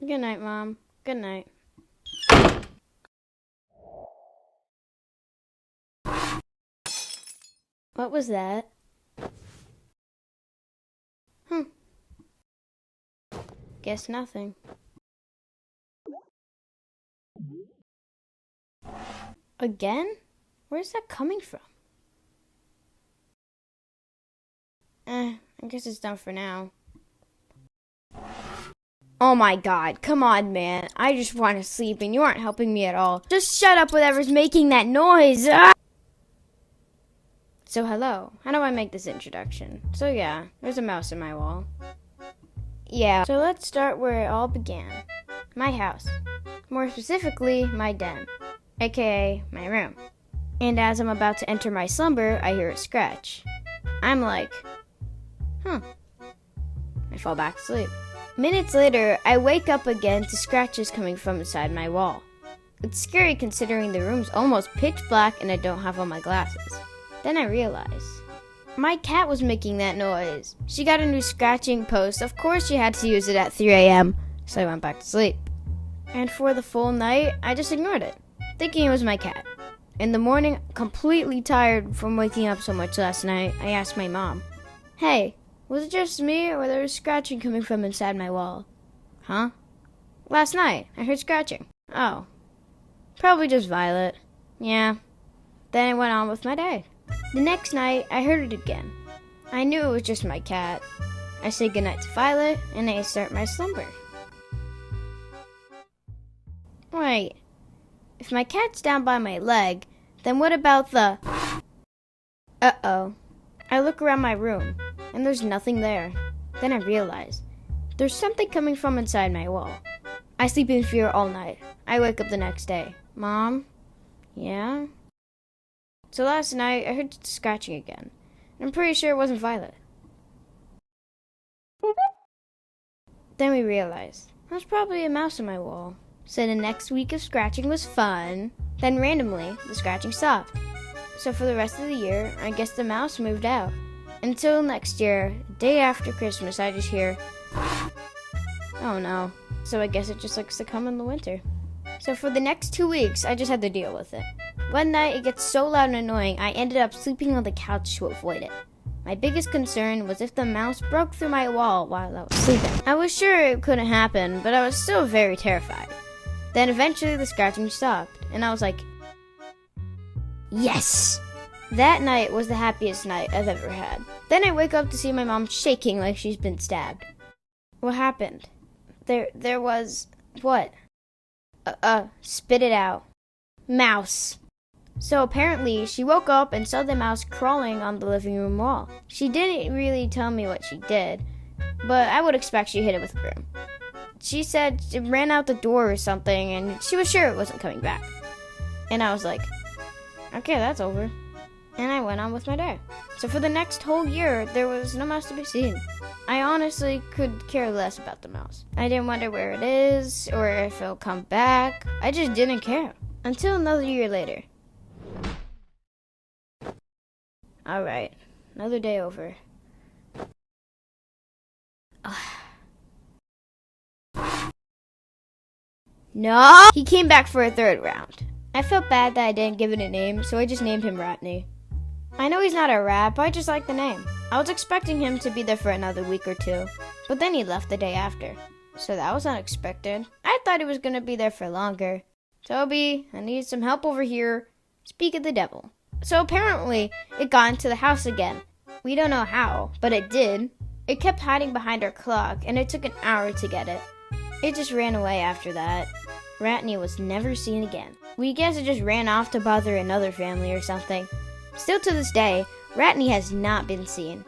Good night, Mom. Good night. What was that? Guess nothing. Again? Where's that coming from? I guess it's done for now. Oh my god, come on, man. I just want to sleep and you aren't helping me at all. Just shut up whatever's making that noise. Ah! So hello, how do I make this introduction? So yeah, there's a mouse in my wall. Yeah, so let's start where it all began. My house. More specifically, my den, aka my room. And as I'm about to enter my slumber, I hear a scratch. I'm like, I fall back asleep. Minutes later, I wake up again to scratches coming from inside my wall. It's scary considering the room's almost pitch black and I don't have on my glasses. Then I realize, my cat was making that noise. She got a new scratching post. Of course she had to use it at 3 a.m., so I went back to sleep. And for the full night, I just ignored it, thinking it was my cat. In the morning, completely tired from waking up so much last night, I asked my mom, "Hey, was it just me or there was scratching coming from inside my wall?" "Huh?" "Last night, I heard scratching." "Oh, probably just Violet." "Yeah." Then I went on with my day. The next night, I heard it again. I knew it was just my cat. I say goodnight to Violet, and I start my slumber. Wait, if my cat's down by my leg, then what about the... Uh-oh. I look around my room, and there's nothing there. Then I realize, there's something coming from inside my wall. I sleep in fear all night. I wake up the next day. "Mom?" "Yeah?" So last night, I heard scratching again. I'm pretty sure it wasn't Violet. Then we realized, there's probably a mouse on my wall. So the next week of scratching was fun. Then randomly, the scratching stopped. So for the rest of the year, I guess the mouse moved out. Until next year, day after Christmas, I just hear, oh no. So I guess it just likes to come in the winter. So for the next 2 weeks, I just had to deal with it. One night, it gets so loud and annoying, I ended up sleeping on the couch to avoid it. My biggest concern was if the mouse broke through my wall while I was sleeping. I was sure it couldn't happen, but I was still very terrified. Then eventually the scratching stopped, and I was like, yes! That night was the happiest night I've ever had. Then I wake up to see my mom shaking like she's been stabbed. What happened? There was... what? Spit it out. Mouse. So apparently, she woke up and saw the mouse crawling on the living room wall. She didn't really tell me what she did, but I would expect she hit it with a broom. She said it ran out the door or something, and she was sure it wasn't coming back. And I was like, okay, that's over. And I went on with my day. So for the next whole year, there was no mouse to be seen. I honestly could care less about the mouse. I didn't wonder where it is, or if it'll come back. I just didn't care. Until another year later. Alright, another day over. No! He came back for a third round. I felt bad that I didn't give it a name, so I just named him Ratney. I know he's not a rat, but I just like the name. I was expecting him to be there for another week or two, but then he left the day after. So that was unexpected. I thought he was going to be there for longer. "Toby, I need some help over here." Speak of the devil. So apparently, it got into the house again. We don't know how, but it did. It kept hiding behind our clock, and it took an hour to get it. It just ran away after that. Ratney was never seen again. We guess it just ran off to bother another family or something. Still to this day, Ratney has not been seen.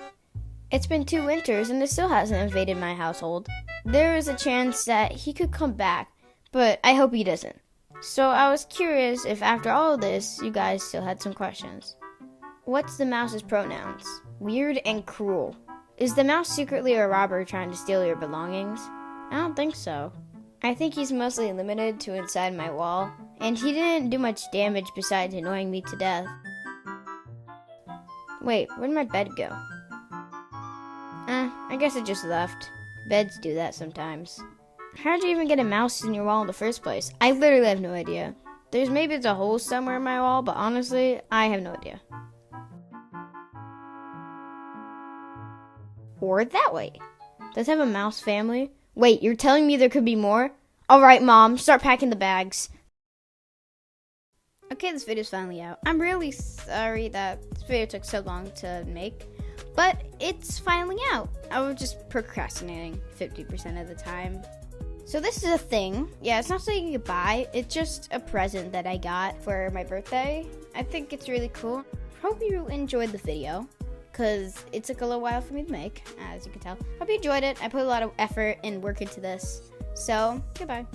It's been 2 winters, and it still hasn't invaded my household. There is a chance that he could come back, but I hope he doesn't. So I was curious if after all of this, you guys still had some questions. What's the mouse's pronouns? Weird and cruel. Is the mouse secretly a robber trying to steal your belongings? I don't think so. I think he's mostly limited to inside my wall, and he didn't do much damage besides annoying me to death. Wait, where'd my bed go? I guess it just left. Beds do that sometimes. How'd you even get a mouse in your wall in the first place? I literally have no idea. Maybe it's a hole somewhere in my wall, but honestly, I have no idea. Or that way. Does it have a mouse family? Wait, you're telling me there could be more? Alright, Mom, start packing the bags. Okay, this video's finally out. I'm really sorry that this video took so long to make, but it's finally out. I was just procrastinating 50% of the time. So this is a thing. Yeah, it's not something you can buy. It's just a present that I got for my birthday. I think it's really cool. Hope you enjoyed the video, because it took a little while for me to make, as you can tell. Hope you enjoyed it. I put a lot of effort and work into this. So, goodbye.